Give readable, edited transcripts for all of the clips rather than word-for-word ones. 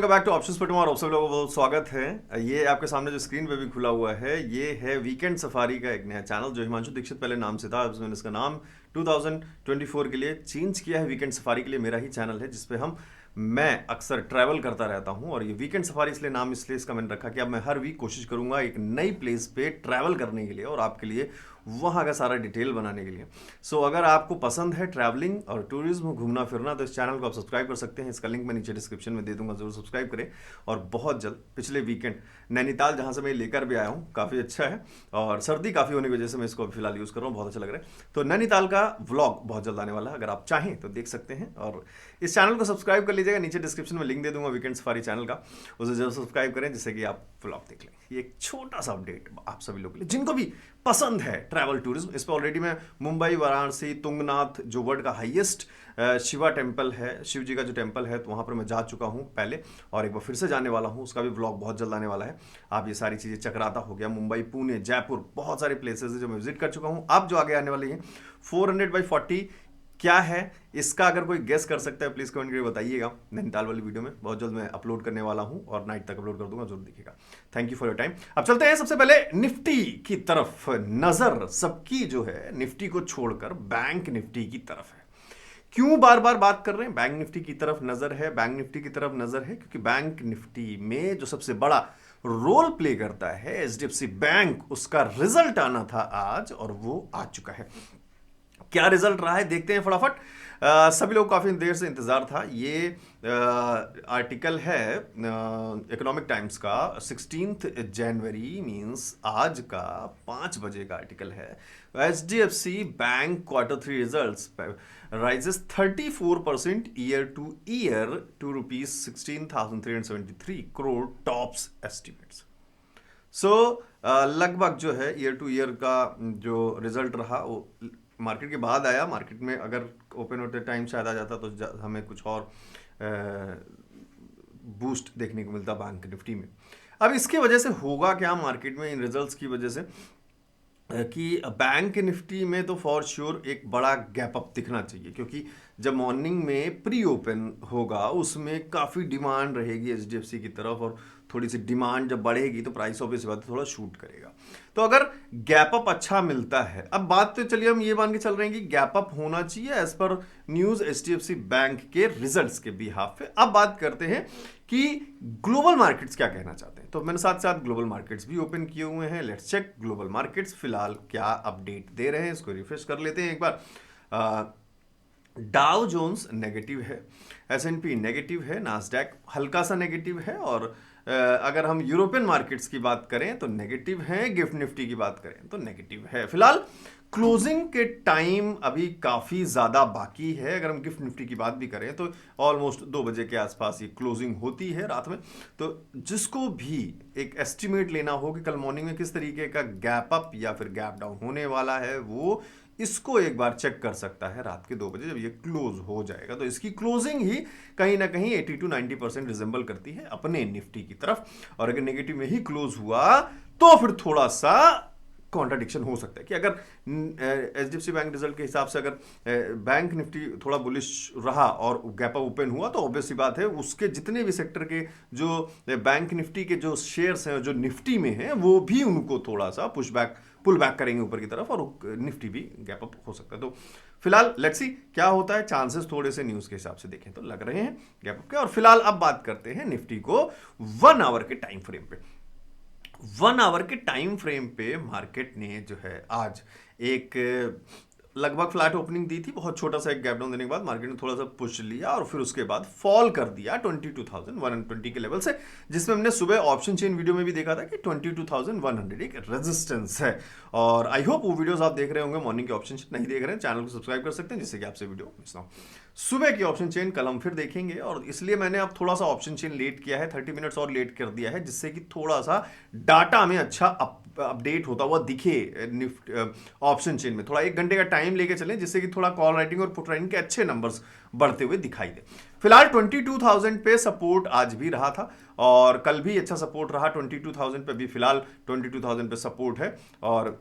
Welcome back two options पर tomorrow. आप सभी लोगों को बहुत स्वागत है। ये आपके सामने जो स्क्रीन पे भी खुला हुआ है ये है वीकेंड सफारी का एक नया चैनल जो हिमांशु दीक्षित पहले नाम से था। अब मैंने इसका नाम 2024 के लिए चेंज किया है। वीकेंड सफारी के लिए मेरा ही चैनल है जिसपे मैं अक्सर ट्रैवल करता रहता हूं और ये वीकेंड सफारी इसलिए नाम इसलिए इसका मैंने रखा कि अब मैं हर वीक कोशिश करूंगा एक नई प्लेस पे ट्रैवल करने के लिए और आपके लिए वहाँ का सारा डिटेल बनाने के लिए। सो अगर आपको पसंद है ट्रैवलिंग और टूरिज्म, घूमना फिरना, तो इस चैनल को आप सब्सक्राइब कर सकते हैं। इसका लिंक मैं नीचे डिस्क्रिप्शन में दे दूंगा, जरूर सब्सक्राइब करें। और बहुत जल्द पिछले वीकेंड नैनीताल जहाँ से मैं लेकर भी आया हूँ, काफ़ी अच्छा है और सर्दी काफ़ी होने की वजह से मैं इसको फिलहाल यूज़ कर रहा हूँ, बहुत अच्छा लग रहा है। तो नैनीताल का व्लॉग बहुत जल्द आने वाला है, अगर आप चाहें तो देख सकते हैं। और इस चैनल को सब्सक्राइब कर लीजिएगा, नीचे डिस्क्रिप्शन में लिंक दे दूंगा वीकेंड सफारी चैनल का, उसे जरूर सब्सक्राइब करें जिससे कि आप व्लॉग देख लें। ये एक छोटा सा अपडेट आप सभी लोगों के लिए जिनको भी पसंद है ट्रैवल टूरिज्म। इस पर ऑलरेडी मैं मुंबई, वाराणसी, तुंगनाथ जो वर्ल्ड का हाईएस्ट शिवा टेम्पल है, शिव जी का जो टेम्पल है, तो वहाँ पर मैं जा चुका हूँ पहले और एक बार फिर से जाने वाला हूँ। उसका भी व्लॉग बहुत जल्द आने वाला है। आप ये सारी चीज़ें, चक्राता हो गया, मुंबई, पुणे, जयपुर, बहुत सारे प्लेसेस है जो मैं विजिट कर चुका हूँ। अब जो आगे आने वाली है 400/40 क्या है, इसका अगर कोई गेस कर सकता है प्लीज कमेंट करके बताइएगा। नैनीताल वाली वीडियो में बहुत जल्द मैं अपलोड करने वाला हूं और नाइट तक अपलोड कर दूंगा, जरूर दिखेगा। Thank you for your time. अब चलते हैं सबसे पहले निफ्टी की तरफ। नजर सबकी जो है निफ्टी को छोड़कर बैंक निफ्टी की तरफ है। क्यों बार बार बात कर रहे हैं बैंक निफ्टी की तरफ नजर है, बैंक निफ्टी की तरफ नजर है? क्योंकि बैंक निफ्टी में जो सबसे बड़ा रोल प्ले करता है एचडीएफसी बैंक, उसका रिजल्ट आना था आज और वो आ चुका है। क्या रिजल्ट रहा है देखते हैं फटाफट। सभी लोग काफ़ी देर से इंतज़ार था। ये आर्टिकल है इकोनॉमिक टाइम्स का 16 जनवरी मींस आज का 5 बजे का आर्टिकल है। HDFC bank Q3 results rises 34% year to year to ₹16,373 crore, tops estimates. So लगभग जो है ईयर टू ईयर का जो रिजल्ट रहा वो मार्केट के बाद आया। मार्केट में अगर ओपन होते टाइम शायद आ जाता तो हमें कुछ और बूस्ट देखने को मिलता बैंक निफ्टी में। अब इसके वजह से होगा क्या मार्केट में इन रिजल्ट्स की वजह से कि बैंक निफ्टी में तो फॉर श्योर एक बड़ा गैप अप दिखना चाहिए, क्योंकि जब मॉर्निंग में प्री ओपन होगा उसमें काफ़ी डिमांड रहेगी एचडीएफसी की तरफ और थोड़ी सी डिमांड जब बढ़ेगी तो प्राइस ऑब्वियस बात थोड़ा शूट करेगा। तो अगर गैप अप अच्छा मिलता है, अब बात तो चलिए हम ये मान के चल रहे हैं कि गैप अप होना चाहिए as per news HDFC bank के रिजल्ट्स के बिहाफ पे। अब बात करते हैं कि ग्लोबल मार्केट्स क्या कहना चाहते हैं। तो मैंने साथ साथ ग्लोबल मार्केट्स भी ओपन किए हुए हैं। लेट्स चेक ग्लोबल मार्केट्स फिलहाल क्या अपडेट दे रहे हैं, इसको रिफ्रेश कर लेते हैं एक बार। डाउ जोन्स नेगेटिव है, एसएनपी नेगेटिव है, नास्डैक हल्का सा नेगेटिव है और अगर हम यूरोपियन मार्केट्स की बात करें तो नेगेटिव है, गिफ्ट निफ्टी की बात करें तो नेगेटिव है। फिलहाल क्लोजिंग के टाइम अभी काफ़ी ज़्यादा बाकी है। अगर हम गिफ्ट निफ्टी की बात भी करें तो ऑलमोस्ट 2 बजे के आसपास ये क्लोजिंग होती है रात में। तो जिसको भी एक एस्टिमेट लेना हो कि कल मॉर्निंग में किस तरीके का गैप अप या फिर गैप डाउन होने वाला है, वो इसको एक बार चेक कर सकता है रात के 2 बजे जब ये क्लोज हो जाएगा। तो इसकी क्लोजिंग ही कहीं ना कहीं 80 to 90% रिजेंबल करती है अपने निफ्टी की तरफ। और अगर नेगेटिव में ही क्लोज हुआ तो फिर थोड़ा सा कॉन्ट्राडिक्शन हो सकता है कि अगर एचडीएफसी बैंक रिजल्ट के हिसाब से अगर बैंक निफ्टी थोड़ा बुलिश रहा और गैप अप ओपन हुआ तो ऑब्वियस सी बात है उसके जितने भी सेक्टर के जो बैंक निफ्टी के जो शेयर्स हैं जो निफ्टी में हैं वो भी उनको थोड़ा सा पुल बैक करेंगे ऊपर की तरफ और निफ्टी भी गैप अप हो सकता है। तो फिलहाल लेट्स सी क्या होता है। चांसेस थोड़े से न्यूज के हिसाब से देखें तो लग रहे हैं गैप अप के। और फिलहाल अब बात करते हैं निफ्टी को 1 आवर के टाइम फ्रेम पे। 1 आवर के टाइम फ्रेम पे मार्केट ने जो है आज एक लगभग फ्लैट ओपनिंग दी थी। बहुत छोटा सा एक गैप डाउन देने के बाद मार्केट ने थोड़ा सा पुश लिया और फिर उसके बाद फॉल कर दिया 22,120 के लेवल से, जिसमें हमने सुबह ऑप्शन चेन वीडियो में भी देखा था कि 22,100 एक रेजिस्टेंस है। और आई होप वो वीडियोस आप देख रहे होंगे। मॉर्निंग के ऑप्शन नहीं देख रहे हैं, चैनल को सब्सक्राइब कर सकते हैं जिससे कि आपसे वीडियो मिस ना हो। सुबह की ऑप्शन चेन कल हम फिर देखेंगे और इसलिए मैंने अब थोड़ा सा ऑप्शन चेन लेट किया है, 30 मिनट्स और लेट कर दिया है, जिससे कि थोड़ा सा डाटा में अच्छा अपडेट होता हुआ दिखे ऑप्शन चेन में। थोड़ा 1 घंटे का टाइम लेके चलें जिससे कि थोड़ा कॉल राइटिंग और पुट राइटिंग के अच्छे नंबर्स बढ़ते हुए दिखाई दे। फिलहाल 22,000 पे सपोर्ट आज भी रहा था और कल भी अच्छा सपोर्ट रहा 22,000 पे। भी फिलहाल 22,000 पे सपोर्ट है और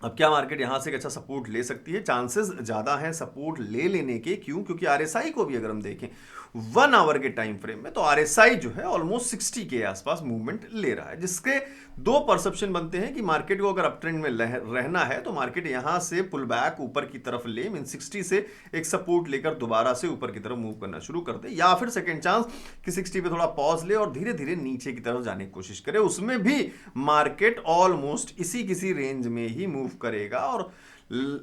अब क्या मार्केट यहां से एक अच्छा सपोर्ट ले सकती है? चांसेस ज्यादा हैं सपोर्ट ले लेने के। क्यों? क्योंकि आरएसआई को भी अगर हम देखें 1 आवर के टाइम फ्रेम में, तो आरएसआई जो है ऑलमोस्ट 60 के आसपास मूवमेंट ले रहा है, जिसके दो परसेप्शन बनते हैं कि मार्केट को अगर अप ट्रेंड में रहना है तो मार्केट यहां से पुल बैक ऊपर की तरफ ले, मीन 60 से एक सपोर्ट लेकर दोबारा से ऊपर की तरफ मूव करना शुरू कर दे, या फिर सेकंड चांस कि 60 पे थोड़ा पॉज ले और धीरे धीरे नीचे की तरफ जाने की कोशिश करे। उसमें भी मार्केट ऑलमोस्ट इसी किसी रेंज में ही मूव करेगा और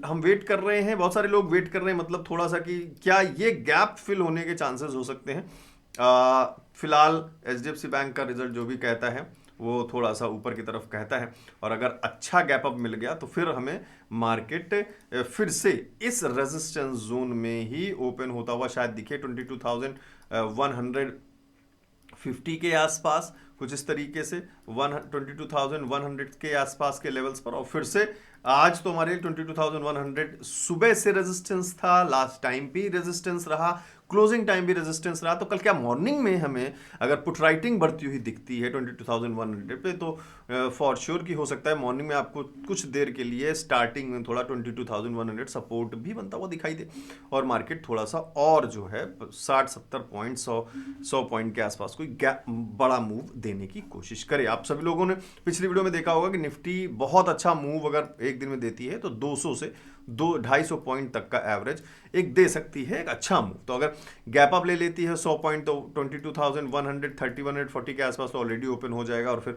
हम वेट कर रहे हैं, बहुत सारे लोग वेट कर रहे हैं, मतलब थोड़ा सा कि क्या ये गैप फिल होने के चांसेस हो सकते हैं। फिलहाल एचडीएफसी बैंक का रिजल्ट जो भी कहता है वो थोड़ा सा ऊपर की तरफ कहता है, और अगर अच्छा गैप अप मिल गया तो फिर हमें मार्केट फिर से इस रेजिस्टेंस जोन में ही ओपन होता हुआ शायद दिखे 22,150 के आसपास, कुछ इस तरीके से 22,100 के आसपास के लेवल्स पर। और फिर से आज तो हमारे 22,100 सुबह से रेजिस्टेंस था, लास्ट टाइम भी रेजिस्टेंस रहा, क्लोजिंग टाइम भी रेजिस्टेंस रहा। तो कल क्या मॉर्निंग में हमें अगर पुट राइटिंग बढ़ती हुई दिखती है 22,100 पे, तो फॉर श्योर की हो सकता है मॉर्निंग में आपको कुछ देर के लिए स्टार्टिंग में थोड़ा 22,100 सपोर्ट भी बनता हुआ दिखाई दे, और मार्केट थोड़ा सा और जो है 60-70 पॉइंट 100 पॉइंट के आसपास कोई बड़ा मूव देने की कोशिश करे। आप सभी लोगों ने पिछली वीडियो में देखा होगा कि निफ्टी बहुत अच्छा मूव अगर एक दिन में देती है तो 200 से 250 पॉइंट तक का एवरेज एक दे सकती है, एक अच्छा मूव। तो अगर गैप अप ले लेती है 100 पॉइंट तो 22,130 140 के आसपास तो ऑलरेडी ओपन हो जाएगा, और फिर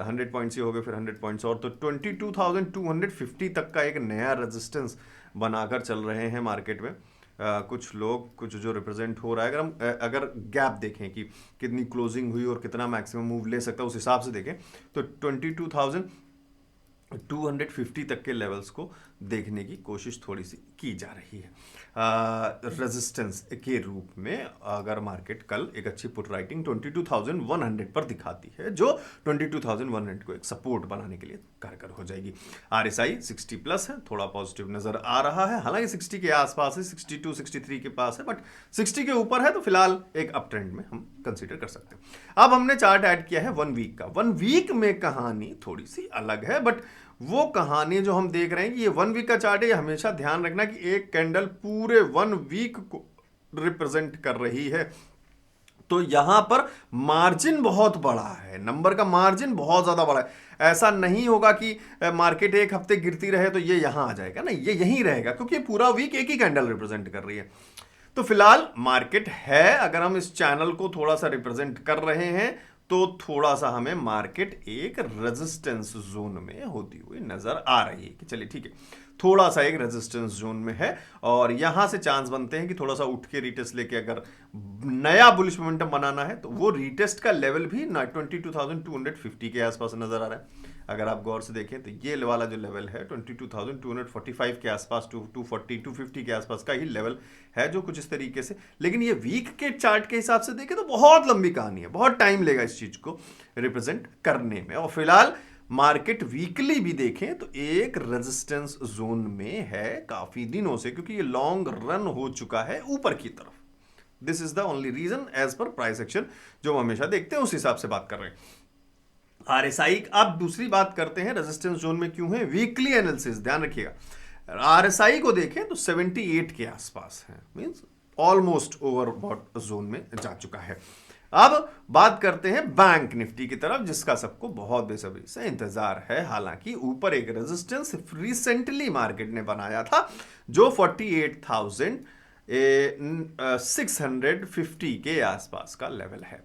100 पॉइंट्स ही हो गए, फिर 100 पॉइंट्स और, तो 22,250 तक का एक नया रेजिस्टेंस बनाकर चल रहे हैं मार्केट में। कुछ लोग, कुछ जो रिप्रेजेंट हो रहा है, अगर हम अगर गैप देखें कि कितनी क्लोजिंग हुई और कितना मैक्सिमम मूव ले सकता है उस हिसाब से देखें तो 22,250 तक के लेवल्स को देखने की कोशिश थोड़ी सी की जा रही है रेजिस्टेंस के रूप में। अगर मार्केट कल एक अच्छी पुट राइटिंग 22,100 पर दिखाती है, जो 22,100 को एक सपोर्ट बनाने के लिए कारगर हो जाएगी। आरएसआई 60 प्लस है, थोड़ा पॉजिटिव नजर आ रहा है, हालांकि 60 के आसपास है, 62 63 के पास है, बट 60 के ऊपर है तो फिलहाल एक अप ट्रेंड में हम कंसीडर कर सकते हैं। अब हमने चार्ट ऐड किया है 1 वीक का। 1 वीक में कहानी थोड़ी सी अलग है, बट वो कहानी जो हम देख रहे हैं कि ये 1 वीक का चार्ट है, ये हमेशा ध्यान रखना कि एक कैंडल पूरे 1 वीक को रिप्रेजेंट कर रही है, तो यहां पर मार्जिन बहुत बड़ा है, नंबर का मार्जिन बहुत ज्यादा बड़ा है। ऐसा नहीं होगा कि मार्केट एक हफ्ते गिरती रहे तो ये यहां आ जाएगा, नहीं, ये यहीं रहेगा, क्योंकि पूरा वीक एक ही कैंडल रिप्रेजेंट कर रही है। तो फिलहाल मार्केट है, अगर हम इस चैनल को थोड़ा सा रिप्रेजेंट कर रहे हैं तो थोड़ा सा हमें मार्केट एक रेजिस्टेंस जोन में होती हुई नजर आ रही है कि चलिए ठीक है, थोड़ा सा एक रेजिस्टेंस जोन में है, और यहां से चांस बनते हैं कि थोड़ा सा उठ के रीटेस्ट लेके अगर नया बुलिश मोमेंटम बनाना है तो वो रीटेस्ट का लेवल भी 22,250 के आसपास नजर आ रहा है। अगर आप गौर से देखें तो ये वाला जो लेवल है 22,245 के आसपास, 240 250 के आसपास का ही लेवल है, जो कुछ इस तरीके से, लेकिन ये वीक के चार्ट के हिसाब से देखें तो बहुत लंबी कहानी है, बहुत टाइम लेगा इस चीज को रिप्रेजेंट करने में। और फिलहाल मार्केट वीकली भी देखें तो एक रेजिस्टेंस जोन में है काफी दिनों से, क्योंकि ये लॉन्ग रन हो चुका है ऊपर की तरफ। This is the only reason as per price action जो हम हमेशा देखते हैं, उस हिसाब से बात कर रहे हैं। आरएसआई, अब दूसरी बात करते हैं रेजिस्टेंस जोन में क्यों है, वीकली एनालिसिस ध्यान रखिएगा। आरएसआई को देखें तो 78 के आसपास है, मींस ऑलमोस्ट ओवरबॉट जोन में जा चुका है। अब बात करते हैं बैंक निफ्टी की तरफ, जिसका सबको बहुत बेसब्री से इंतजार है। हालांकि ऊपर एक रेजिस्टेंस रिसेंटली मार्केट ने बनाया था जो 48,650 के आसपास का लेवल है।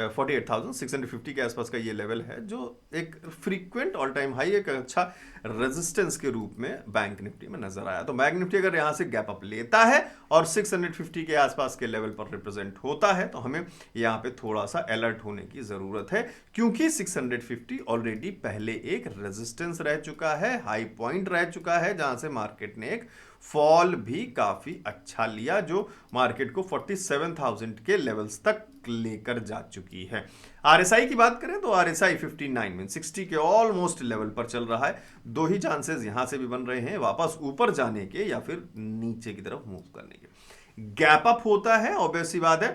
48,650 के आसपास का ये लेवल है, जो एक फ्रीक्वेंट ऑल टाइम हाई, एक अच्छा रेजिस्टेंस के रूप में बैंक निफ्टी में नजर आया। तो बैंक निफ्टी अगर यहां से गैप अप लेता है और 650 के आसपास के लेवल पर रिप्रेजेंट होता है तो हमें यहां पे थोड़ा सा अलर्ट होने की जरूरत है, क्योंकि 650 ऑलरेडी पहले एक रेजिस्टेंस रह चुका है, हाई पॉइंट रह चुका है, जहां से मार्केट ने एक फॉल भी काफी अच्छा लिया, जो मार्केट को 47,000 के लेवल्स तक लेकर जा चुकी है। आरएसआई की बात करें तो आरएसआई 59 में 60 के ऑलमोस्ट लेवल पर चल रहा है। दो ही चांसेस यहां से भी बन रहे हैं, वापस ऊपर जाने के या फिर नीचे की तरफ मूव करने के। गैप अप होता है, ऑब्वियस सी बात है,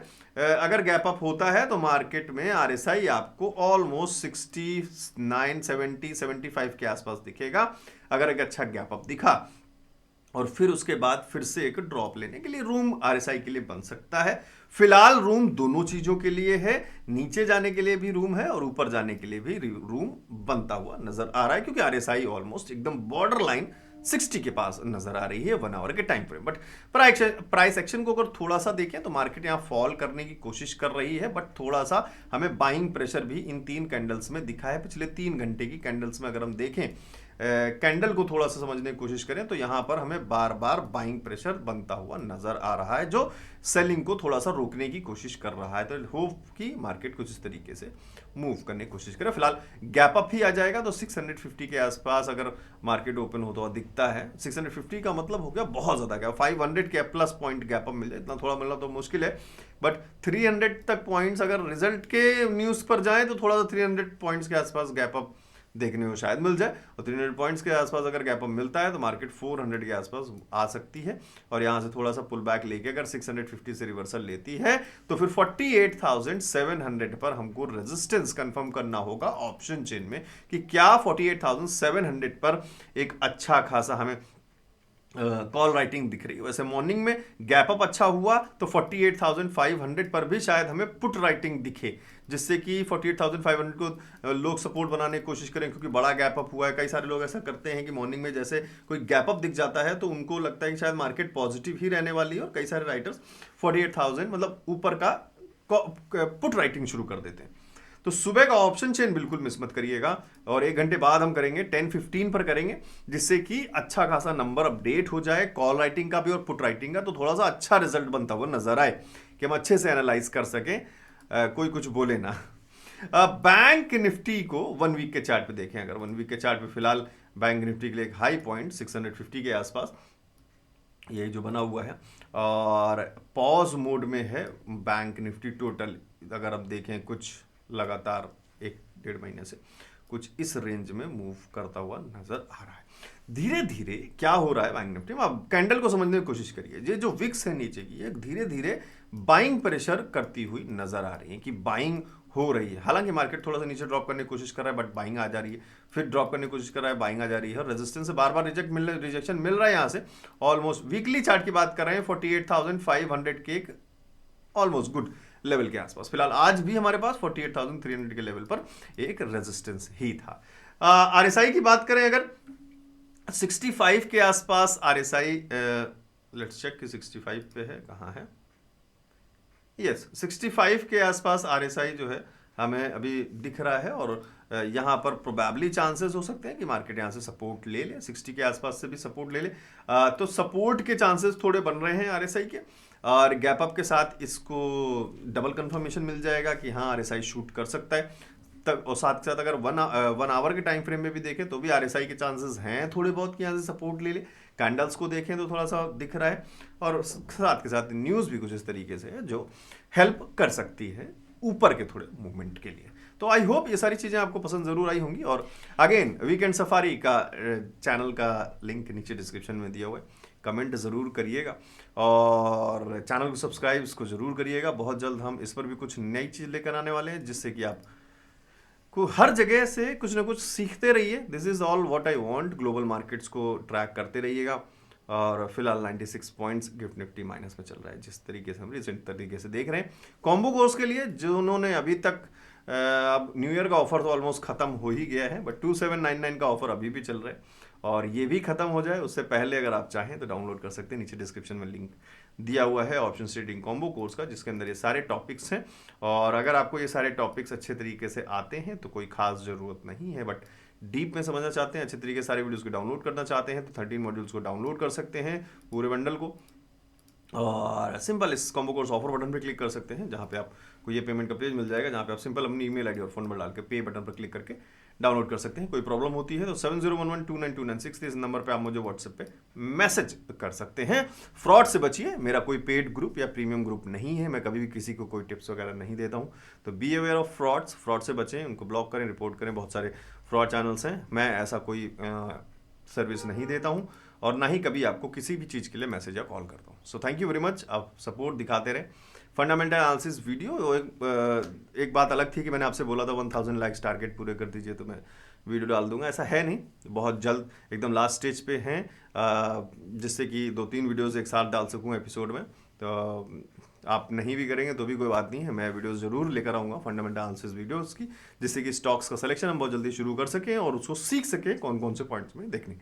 अगर गैप अप होता है तो मार्केट में आरएसआई आपको ऑलमोस्ट 69 70 75 के आसपास दिखेगा, अगर एक अच्छा गैप अप दिखा, और फिर उसके बाद फिर से एक ड्रॉप लेने के लिए रूम आरएसआई के लिए बन सकता है। फिलहाल रूम दोनों चीजों के लिए है, नीचे जाने के लिए भी रूम है और ऊपर जाने के लिए भी रूम बनता हुआ नजर आ रहा है, क्योंकि आरएसआई ऑलमोस्ट एकदम बॉर्डर लाइन 60 के पास नजर आ रही है 1 आवर के time frame. But price action को अगर थोड़ा सा देखें तो मार्केट यहां फॉल करने की कोशिश कर रही है, बट थोड़ा सा हमें बाइंग प्रेशर भी इन 3 कैंडल्स में दिखा है। पिछले 3 घंटे की कैंडल्स में अगर हम देखें, कैंडल को थोड़ा सा समझने की कोशिश करें तो यहां पर हमें बार बार बाइंग प्रेशर बनता हुआ नजर आ रहा है, जो सेलिंग को थोड़ा सा रोकने की कोशिश कर रहा है। तो होप कि मार्केट कुछ इस तरीके से मूव करने की कोशिश करे। फिलहाल गैप अप ही आ जाएगा तो 650 के आसपास अगर मार्केट ओपन होता हुआ दिखता है, 650 का मतलब हो गया बहुत ज्यादा गैप, 500 के प्लस पॉइंट गैप अप मिल जाए, इतना थोड़ा मिलना तो मुश्किल है। बट 300 तक पॉइंट्स अगर रिजल्ट के न्यूज पर जाए तो थोड़ा सा 300 पॉइंट्स के आसपास गैप अप देखने को शायद मिल जाए, और 300 पॉइंट्स के आसपास अगर गैप अप मिलता है तो मार्केट 400 के आसपास आ सकती है, और यहां से थोड़ा सा पुल बैक लेके अगर 650 से रिवर्सल लेती है तो फिर 48,700 पर हमको रेजिस्टेंस कंफर्म करना होगा ऑप्शन चेन में, कि क्या 48,700 पर एक अच्छा खासा हमें कॉल राइटिंग दिख रही है। वैसे मॉर्निंग में गैप अप अच्छा हुआ तो 48,500 पर भी शायद हमें पुट राइटिंग दिखे, जिससे कि 48,500 को लोग सपोर्ट बनाने की कोशिश करें, क्योंकि बड़ा गैप अप हुआ है। कई सारे लोग ऐसा करते हैं कि मॉर्निंग में जैसे कोई गैप अप दिख जाता है तो उनको लगता है कि शायद मार्केट पॉजिटिव ही रहने वाली है, और कई सारे राइटर्स 48,000 मतलब ऊपर का पुट राइटिंग शुरू कर देते हैं। तो सुबह का ऑप्शन चेन बिल्कुल मिस मत करिएगा, और 1 घंटे बाद हम करेंगे 10:15 पर करेंगे, जिससे कि अच्छा खासा नंबर अपडेट हो जाए कॉल राइटिंग का भी और पुट राइटिंग का, तो थोड़ा सा अच्छा रिजल्ट बनता हुआ नजर आए कि हम अच्छे से एनालाइज कर सकें, कोई कुछ बोले ना। बैंक निफ्टी को 1 वीक के चार्ट पे देखें, अगर 1 वीक के चार्ट पे फिलहाल बैंक निफ्टी के लिए एक हाई पॉइंट 650 के आसपास ये जो बना हुआ है, और पॉज मोड में है बैंक निफ्टी टोटल। अगर आप देखें कुछ लगातार 1-1.5 महीने से कुछ इस रेंज में मूव करता हुआ नजर आ रहा है। धीरे धीरे क्या हो रहा है बैंक निफ्टी में, आप कैंडल को समझने की कोशिश करिए। ये जो विक्स है नीचे की, एक धीरे धीरे बाइंग प्रेशर करती हुई नजर आ रही है, कि बाइंग हो रही है। हालांकि मार्केट थोड़ा सा नीचे ड्रॉप करने की कोशिश कर रहा है, बट बाइंग आ जा रही है, फिर ड्रॉप करने की कोशिश कर रहा है, बाइंग आ जा रही है, और रेजिस्टेंस से बार बार रिजेक्शन मिल रहा है। यहां से ऑलमोस्ट वीकली चार्ट की बात कर रहे हैं 48,500 के एक ऑलमोस्ट गुड लेवल के आसपास। फिलहाल आज भी हमारे पास 48,300 के लेवल पर एक रेजिस्टेंस ही था। आरएसआई की बात करें अगर 65 के आसपास आरएसआई, लेट्स चेक कि 65 पे है, कहां है, यस 65 के आसपास आरएसआई जो है हमें अभी दिख रहा है, और यहाँ पर प्रोबेबली चांसेस हो सकते हैं कि मार्केट यहाँ से सपोर्ट ले ले, 60 के आसपास से भी सपोर्ट ले ले। तो सपोर्ट के चांसेस थोड़े बन रहे हैं आरएसआई के, और गैप अप के साथ इसको डबल कंफर्मेशन मिल जाएगा कि हाँ आरएसआई शूट कर सकता है तक। और साथ के साथ अगर 1 आवर के टाइम फ्रेम में भी देखें तो भी आरएसआई के चांसेस हैं थोड़े बहुत कि यहाँ से सपोर्ट ले ले। कैंडल्स को देखें तो थोड़ा सा दिख रहा है, और साथ के साथ न्यूज़ भी कुछ इस तरीके से है जो हेल्प कर सकती है ऊपर के थोड़े मूवमेंट के लिए। तो आई होप ये सारी चीज़ें आपको पसंद ज़रूर आई होंगी। और अगेन वीकेंड सफारी का चैनल का लिंक नीचे डिस्क्रिप्शन में दिया हुआ है, कमेंट ज़रूर करिएगा, और चैनल को सब्सक्राइब इसको ज़रूर करिएगा। बहुत जल्द हम इस पर भी कुछ नई चीज़ लेकर आने वाले हैं, जिससे कि आप को हर जगह से कुछ ना कुछ सीखते रहिए। This is all what I want. Global markets को ट्रैक करते रहिएगा, और फिलहाल 96 पॉइंट्स गिफ्ट निफ्टी माइनस में चल रहा है, जिस तरीके से हम रिसेंट तरीके से देख रहे हैं। कॉम्बो कोर्स के लिए जिन्होंने अभी तक, अब न्यू ईयर का ऑफर तो ऑलमोस्ट खत्म हो ही गया है, बट 2799 का ऑफर अभी भी चल रहा है, और ये भी खत्म हो जाए उससे पहले अगर आप चाहें तो डाउनलोड कर सकते हैं। नीचे डिस्क्रिप्शन में लिंक दिया हुआ है ऑप्शन ट्रेडिंग कॉम्बो कोर्स का, जिसके अंदर ये सारे टॉपिक्स हैं। और अगर आपको ये सारे टॉपिक्स अच्छे तरीके से आते हैं तो कोई खास ज़रूरत नहीं है, बट डीप में समझना चाहते हैं, अच्छे तरीके से सारे वीडियोस को डाउनलोड करना चाहते हैं, तो 13 मॉड्यूल्स को डाउनलोड कर सकते हैं पूरे बंडल को, और सिंपल इस कॉम्बो कोर्स ऑफर बटन पर क्लिक कर सकते हैं, जहाँ पे आपको ये पेमेंट का पेज मिल जाएगा, जहाँ पे आप सिंपल अपनी ईमेल आईडी और फोन नंबर डाल के पे बटन पर क्लिक करके डाउनलोड कर सकते हैं। कोई प्रॉब्लम होती है तो 7011299296 इस नंबर पे आप मुझे व्हाट्सएप पे मैसेज कर सकते हैं। फ्रॉड से बचिए, मेरा कोई पेड ग्रुप या प्रीमियम ग्रुप नहीं है, मैं कभी भी किसी को कोई टिप्स वगैरह नहीं देता हूँ। तो be aware of frauds, fraud से बचें, उनको ब्लॉक करें, रिपोर्ट करें। बहुत सारे फ्रॉड चैनल्स हैं, मैं ऐसा कोई सर्विस नहीं देता हूँ, और ना ही कभी आपको किसी भी चीज़ के लिए मैसेज या कॉल करता हूँ। So thank you very much, आप सपोर्ट दिखाते रहे। फंडामेंटल एनालिसिस वीडियो, एक बात अलग थी कि मैंने आपसे बोला था 1000 लाइक्स टारगेट पूरे कर दीजिए तो मैं वीडियो डाल दूंगा, ऐसा है नहीं, बहुत जल्द एकदम लास्ट स्टेज पे हैं, जिससे कि 2-3 वीडियोस एक साथ डाल सकूं एपिसोड में। तो आप नहीं भी करेंगे तो भी कोई बात नहीं है, मैं वीडियोस जरूर लेकर आऊँगा फंडामेंटल एनालिसिस वीडियोस की, जिससे कि स्टॉक्स का सिलेक्शन हम बहुत जल्दी शुरू कर सकें और उसको सीख सकें कौन कौन से पॉइंट्स में देखने।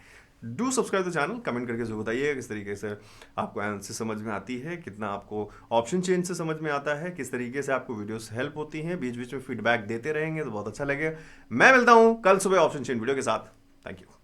Do subscribe the channel, comment करके जरूर बताइए किस तरीके से आपको एनालिसिस समझ में आती है, कितना आपको ऑप्शन चेंज से समझ में आता है, किस तरीके से आपको वीडियोस हेल्प होती हैं। बीच बीच में फीडबैक देते रहेंगे तो बहुत अच्छा लगेगा। मैं मिलता हूँ कल सुबह ऑप्शन चेंज वीडियो के साथ। Thank you.